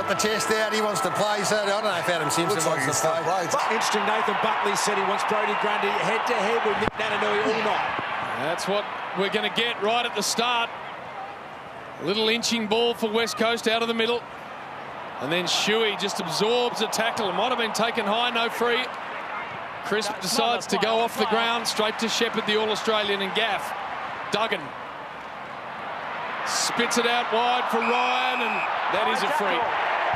got the chest out. He wants to play. So I don't know if Adam Simpson wants to play. Interesting. Nathan Buckley said he wants Brodie Grundy head-to-head with Nick Nananui all night. That's what we're going to get right at the start. A little inching ball for West Coast out of the middle. And then Shuey just absorbs a tackle. It might have been taken high, no free. Crisp decides to go off the ground, straight to Shepherd, the All-Australian, and Gaff. Duggan spits it out wide for Ryan, and that is a free.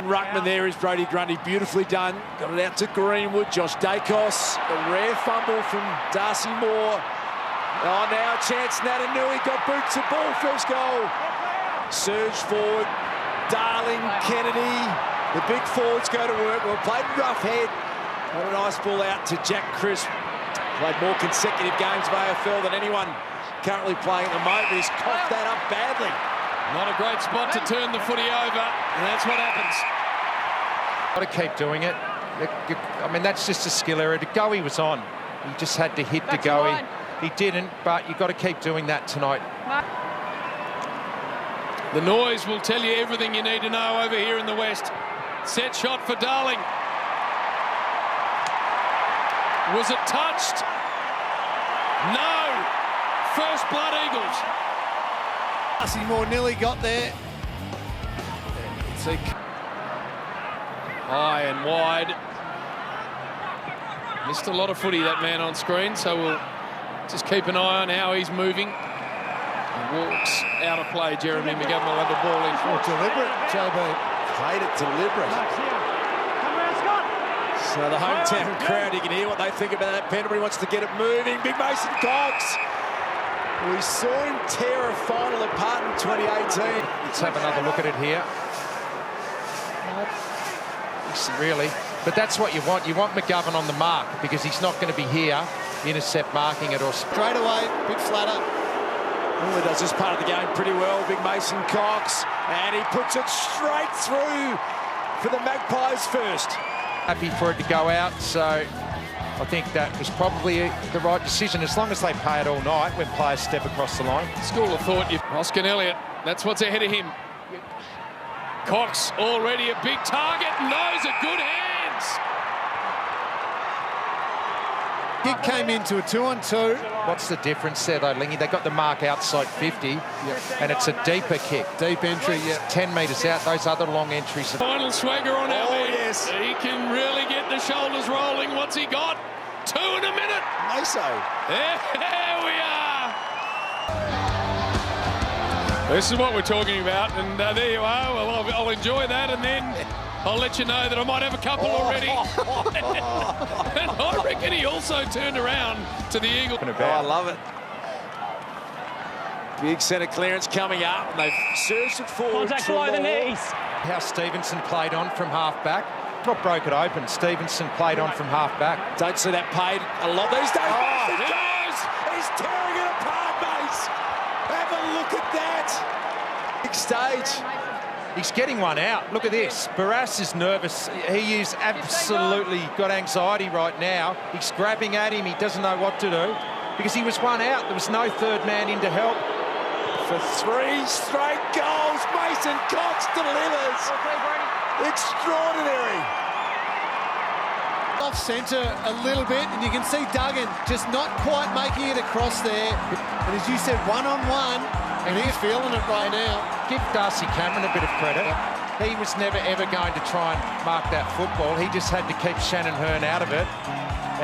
Ruckman there is Brodie Grundy, beautifully done. Got it out to Greenwood. Josh Dacos, a rare fumble from Darcy Moore. Oh, now a chance. Nananui got boots of ball, first goal. Surge forward. Darling, Kennedy. The big forwards go to work. Well played rough head. What a nice ball out to Jack Crisp. Played more consecutive games of AFL than anyone currently playing at the moment. He's coughed that up badly. Not a great spot to turn the footy over, and that's what happens. Got to keep doing it. I mean, that's just a skill area. De Goey was on. He just had to hit De Goey. He didn't, but you've got to keep doing that tonight. The noise will tell you everything you need to know over here in the West. Set shot for Darling. Was it touched? No. First blood, Eagles. Darcy Moore nearly got there. High and wide. Missed a lot of footy, that man on screen, so we'll just keep an eye on how he's moving. He walks out of play. Jeremy McGovern will have the ball in. Oh, deliberate, JB. Played it deliberate. So the hometown crowd, you can hear what they think about that. Pendlebury wants to get it moving. Big Mason Cox. We saw him tear a final apart in 2018. Let's have another look at it here. Really, but that's what you want. You want McGovern on the mark because he's not going to be here, intercept marking it or straight away. Big flatter. Oh, he does this part of the game pretty well. Big Mason Cox, and he puts it straight through for the Magpies first. Happy for it to go out, so I think that was probably the right decision, as long as they pay it all night when players step across the line. School of thought, Oscar Elliott, that's what's ahead of him. Cox already a big target, and those are good hands. Kick came into a 2-on-2. What's the difference there, though, Lingy? They got the mark outside 50, and it's a deeper kick. Deep entry, yeah. 10 metres out, those other long entries. Final swagger on our man. Yes. He can really get the shoulders rolling. What's he got? 2 in a minute. Maso. There we are. This is what we're talking about, and there you are. Well, I'll enjoy that, and then I'll let you know that I might have a couple already. And I reckon he also turned around to the Eagle. Oh, I love it. Big centre clearance coming up, and they've surged it forward. Contact below the knees. How Stevenson played on from half-back. Not broke it open. Stevenson played on from half-back. Don't see that paid a lot these days. Oh, It goes! He's tearing it apart, mates. Have a look at that. Big stage. He's getting one out. Look at this. Barras is nervous. He is absolutely got anxiety right now. He's grabbing at him. He doesn't know what to do because he was one out. There was no third man in to help. For 3 straight goals, Mason Cox delivers. Extraordinary. Off centre a little bit, and you can see Duggan just not quite making it across there. And as you said, one-on-one, and he's feeling it right now. Give Darcy Cameron a bit of credit. He was never, ever going to try and mark that football. He just had to keep Shannon Hearn out of it.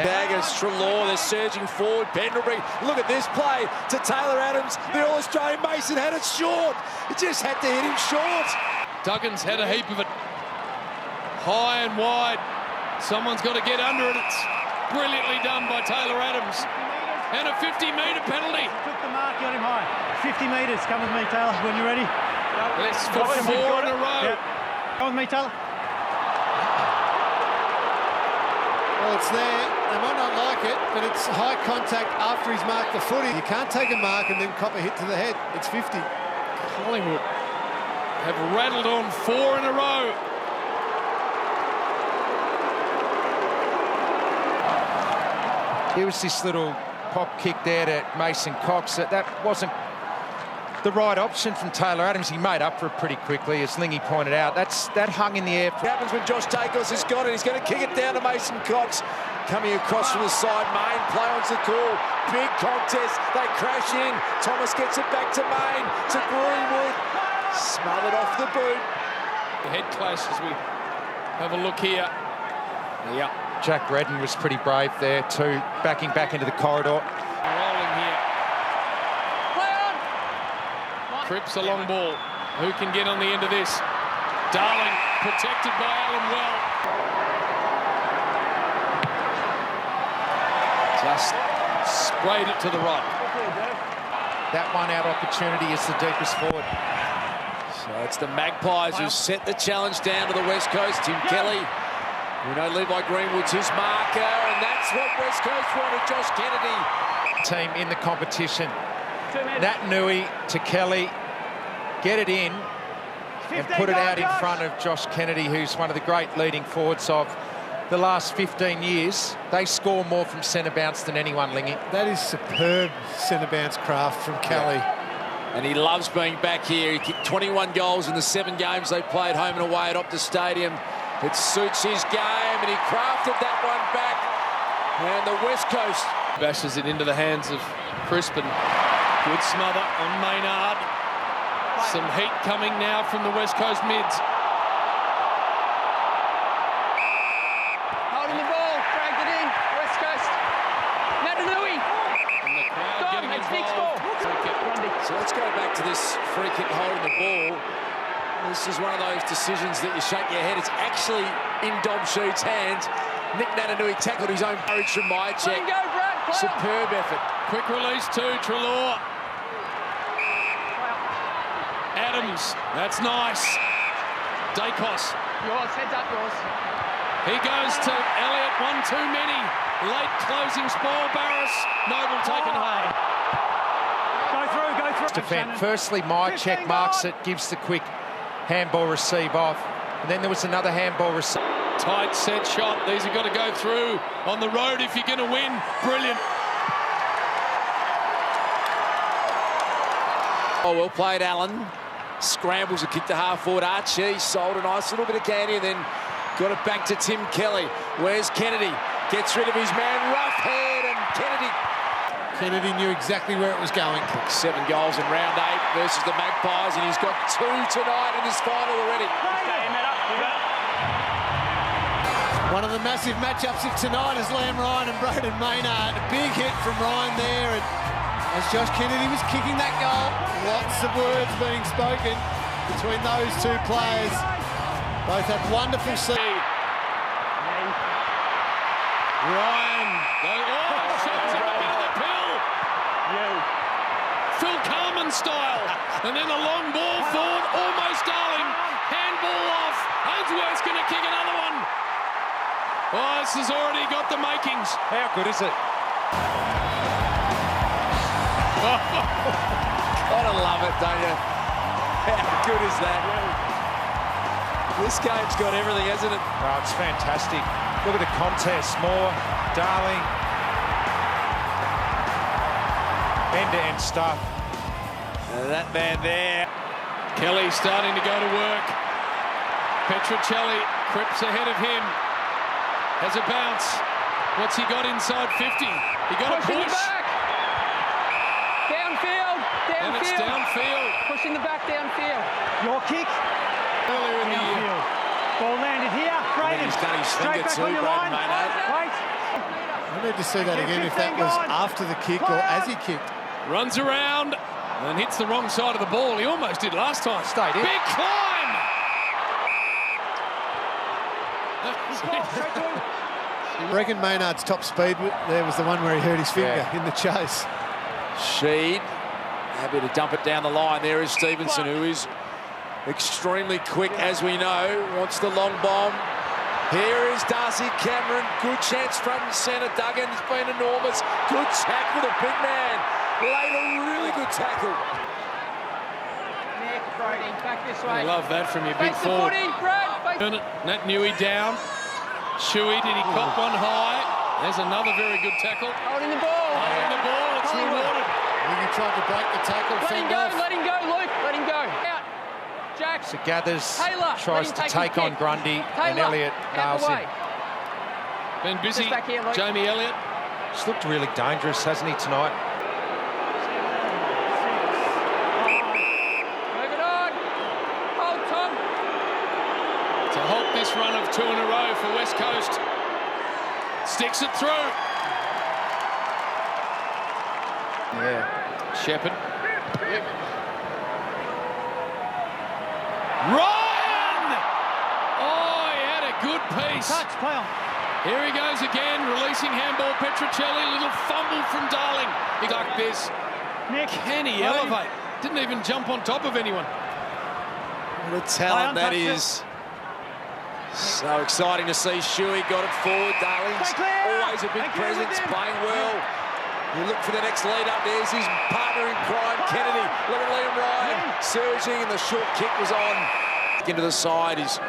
Daggers, Trelaw, they're surging forward. Pendlebury, look at this play to Taylor Adams. The All-Australian Mason had it short. He just had to hit him short. Duggan's had a heap of it. High and wide. Someone's got to get under it. It's brilliantly done by Taylor Adams. And a 50-metre penalty. Took the mark, got him high. 50 metres. Come with me, Taylor, when you're ready. This for 4 in a row. Yep. Come with me, Taylor. Well, it's there. They might not like it, but it's high contact after he's marked the footy. You can't take a mark and then cop a hit to the head. It's 50. Collingwood have rattled on 4 in a row. There was this little pop kick there to Mason Cox. That wasn't the right option from Taylor Adams. He made up for it pretty quickly, as Lingy pointed out. That hung in the air. What happens when Josh Dacos has got it? He's going to kick it down to Mason Cox. Coming across from the side, Main play on the call. Big contest, they crash in. Thomas gets it back to Main, to Greenwood. Smothered off the boot. The head clash as we have a look here. Yeah. Jack Redden was pretty brave there too, backing back into the corridor. Rolling here. Cripps a long ball. Who can get on the end of this? Darling protected by Alan well. Just sprayed it to the right. That one-out opportunity is the deepest forward. So it's the Magpies who set the challenge down to the West Coast. Tim Kelly. We know Levi Greenwood's his marker, and that's what West Coast wanted. Josh Kennedy. Team in the competition. Nat Nui to Kelly. Get it in and put it out in front of Josh Kennedy, who's one of the great leading forwards of the last 15 years. They score more from centre bounce than anyone, Lingy. That is superb centre bounce craft from Kelly. Yeah. And he loves being back here. He kicked 21 goals in the 7 games they played home and away at Optus Stadium. It suits his game, and he crafted that one back. And the West Coast Bashes it into the hands of Crispin. Good smother on Maynard. Some heat coming now from the West Coast mids. Holding the ball, dragged it in, West Coast. Natanui. And the crowd getting involved. So let's go back to this free kick holding the ball. This is one of those decisions that you shake your head. It's actually in Dom Sheed's hands. Nick Natanui tackled his own courage from Mycheck. Superb effort. Quick release to Treloar. Adams, that's nice. Dacos. Yours, heads up yours. He goes to Elliott, one too many. Late closing spoil, Barris. Noble taken high. Go through. Defend. Firstly, Mycheck marks it, gives the quick handball receive off. And then there was another handball receive. Tight set shot. These have got to go through on the road if you're going to win. Brilliant. Oh, well played, Allen. Scrambles a kick to half forward. Archie sold a nice little bit of candy and then got it back to Tim Kelly. Where's Kennedy? Gets rid of his man, rough head, and Kennedy knew exactly where it was going. 7 goals in round 8 versus the Magpies, and he's got 2 tonight in his final already. One of the massive matchups of tonight is Liam Ryan and Braden Maynard. A big hit from Ryan there, and as Josh Kennedy was kicking that goal, lots of words being spoken between those two players. Both had wonderful scenes. Ryan. Shoots it into the pill. Phil Carman style. And then a long ball forward, almost Darling. Handball off. Ainsworth's going to kick another one. Oh, this has already got the makings. How good is it? Gotta love it, don't you? How good is that? This game's got everything, hasn't it? Oh, it's fantastic. Look at the contest. Moore, Darling. End-to-end stuff. That man there. Kelly starting to go to work. Petrocelli, Cripps ahead of him. Has a bounce. What's he got inside 50? He got a push. Downfield. And it's downfield. Pushing the back downfield. Your kick. Earlier in the year. Downfield. Ball landed here. Braden. He's done his Straight finger back too, on your Braden line. Maynard. Wait. I need to see that again if that was after the kick or as he kicked. Runs around and hits the wrong side of the ball. He almost did last time. Stayed in. Big climb. I reckon Maynard's top speed there was the one where he hurt his finger in the chase. Sheed, happy to dump it down the line. There is Stevenson, who is extremely quick, as we know. Wants the long bomb. Here is Darcy Cameron. Good chance front and centre. Duggan's been enormous. Good tackle, the big man. Laid a really good tackle. Nick, Brody, back this way. I love that from your big Face the forward. footy, Brad. Nat Nui down. Shuey, did he cop one high? There's another very good tackle. Holding the ball. Holding the ball, it's Collingwood. rewarded. I think he tried to break the tackle. Let him fend go, off. let him go, Luke. Let him go. Out. Jack. So Gathers Taylor, tries let him to take take his on kick. Grundy, and Taylor, Elliott out nails the him. way. Been busy. Just back here, Luke. Jamie Elliott. He's looked really dangerous, hasn't he, tonight? Move it on. Hold, Tom. To halt this run of 2 in a row for West Coast. Sticks it through. Yeah. Shepherd. Ryan! Oh, he had a good piece. Touch, play on. Here he goes again, releasing handball. Petrocelli, little fumble from Darling. He like this. Nick. Can he elevate? Didn't even jump on top of anyone. What a talent that Touch it. is. So exciting to see Shuey got it forward. Darling's Stay clear. always a big Thank you, presence, William. playing well. You look for the next lead up. There's his partner in crime, Kennedy. Look at Liam Ryan surging, and the short kick was on. Into the side is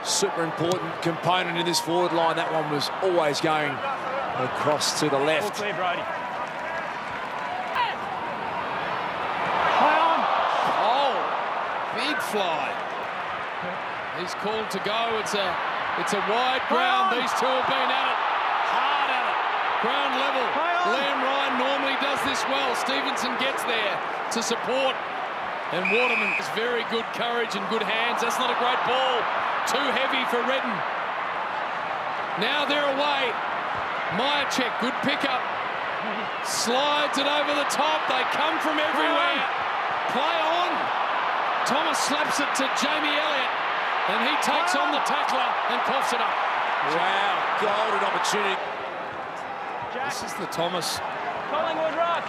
super important component in this forward line. That one was always going across to the All left. clear, Brody. Play on. Oh, big fly. He's called to go. It's a wide ground. These two have been at it, hard at it, ground level. Liam Ryan normally does this well. Stevenson gets there to support, and Waterman has very good courage and good hands. That's not a great ball. Too heavy for Redden. Now they're away. Myercheck, good pickup. Slides it over the top. They come from everywhere. Play on. Thomas slaps it to Jamie Elliott, and he takes on the tackler and coughs it up. Wow, golden opportunity. This is the Thomas. Collingwood ruck.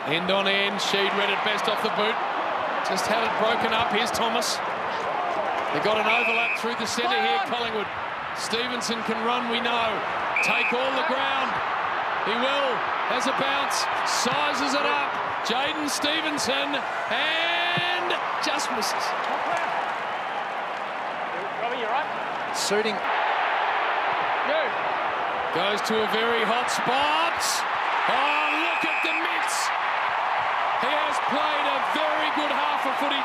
End on end. Sheed read it best off the boot. Just had it broken up. Here's Thomas. They got an overlap through the centre here, Collingwood. Stevenson can run, we know. Take all the ground. He will. Has a bounce. Sizes it up. Jaden Stevenson. And just misses. Robbie, you right? Suiting. Go. Goes to a very hot spot. Oh, look at the mitts. He has played a very good half of footy.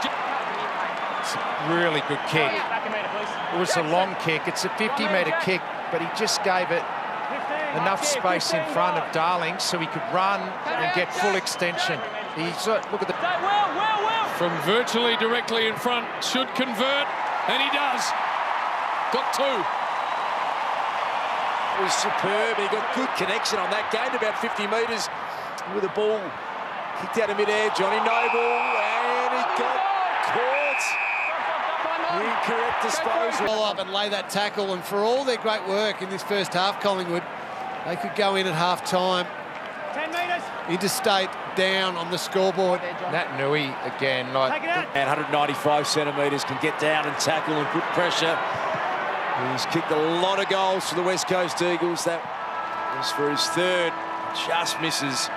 Really good kick. Back a metre, please. It was a long kick. It's a 50-metre kick, but he just gave it 15. enough space in front of Darling so he could run and get full extension. He's look at the. Will. From virtually directly in front, should convert, and he does. Got two. It was superb. He got good connection on that. Gained about 50 metres with the ball kicked out of mid-air. Johnny Noble, and he got caught. Incorrect disposal. Roll up and lay that tackle, and for all their great work in this first half, Collingwood, they could go in at half-time. 10 metres. Interstate down on the scoreboard. Nat Nui again, like Take it out. And 195 centimetres, can get down and tackle and put pressure. He's kicked a lot of goals for the West Coast Eagles. That was for his third. Just misses